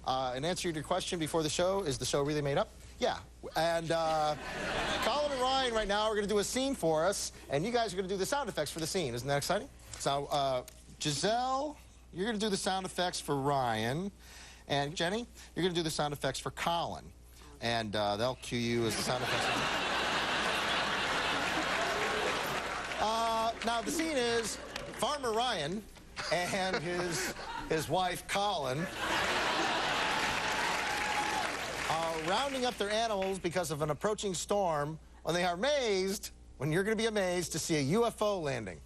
An answer to your question before the show, is the show really made up? Yeah. And Colin and Ryan right now are going to do a scene for us, and you guys are going to do the sound effects for the scene. Isn't that exciting? So, Giselle, you're going to do the sound effects for Ryan. And Jenny, you're going to do the sound effects for Colin. And they'll cue you as the sound effects. Now, the scene is Farmer Ryan and his wife, Colin, are rounding up their animals because of an approaching storm when they are amazed, when you're going to be amazed, to see a UFO landing.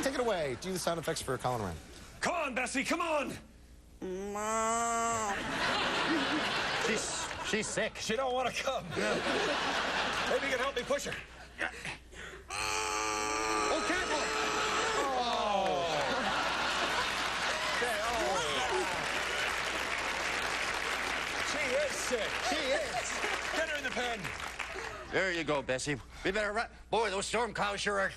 Take it away. Do the sound effects for Colin and Ryan. Come on, Bessie, come on! She's sick. She don't want to come. Maybe you can help me push her. Oh, careful! Oh. She is sick. She is. Get her in the pen. There you go, Bessie. We better run. Boy, those storm clouds sure are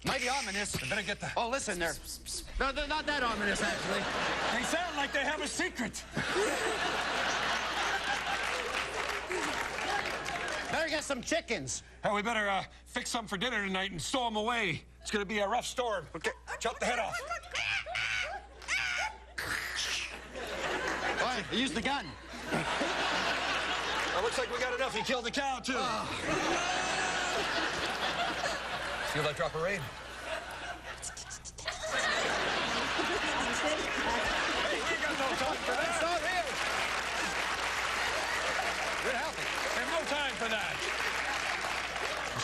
mighty ominous. I better get the... Oh, listen, they're not that ominous, actually. They sound like they have a secret. Better get some chickens. Hey, we better fix some for dinner tonight and stow them away. It's going to be a rough storm. Okay. Chop the head off. All right, use the gun. Well, looks like we got enough. He killed the cow, too. Feel like drop a rain. Hey, we ain't got no time for that. It's not real. Good helping. We have no time for that.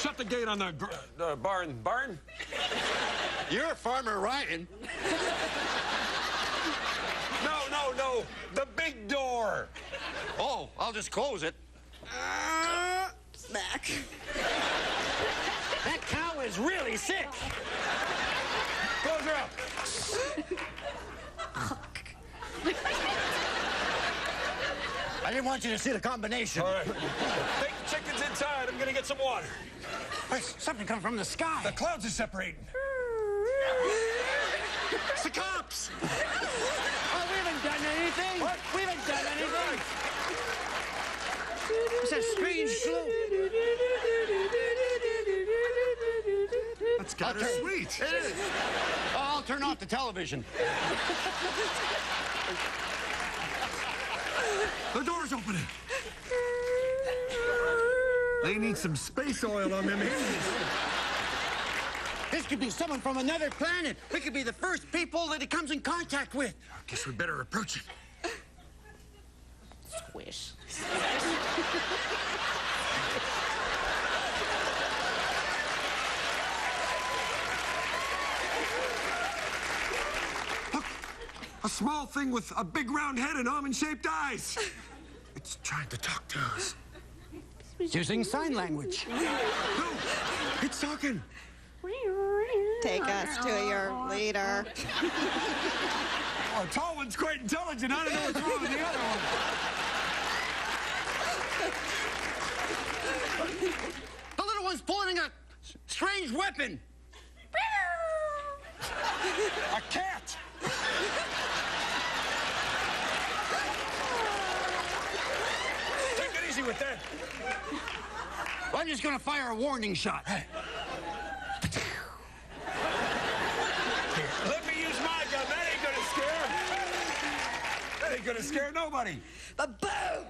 Shut the gate on the barn. Barn? You're Farmer Ryan. No. The big door. Oh, I'll just close it. Smack. That cow is really sick. Close her up. I didn't want you to see the combination. All right. Take the chickens inside. I'm going to get some water. Hey, something come from the sky. The clouds are separating. It's the cops. Oh, we haven't done anything. What? We haven't done anything. It's a strange slope. That's kind of sweet. It is. Oh, I'll turn off the television. The door's opening. They need some space oil on them hinges. This could be someone from another planet. We could be the first people that he comes in contact with. Guess we better approach it. Squish. Look, a small thing with a big round head and almond-shaped eyes. It's trying to talk to us. It's using sign language. No, it's talking. Take us to your leader. Oh, the tall one's quite intelligent. I don't know what's wrong with the other one. The little one's pulling a strange weapon. A cat. Take it easy with that. Well, I'm just gonna fire a warning shot. Here, let me use my gun. That ain't gonna scare. That ain't gonna scare nobody. Ba-boom!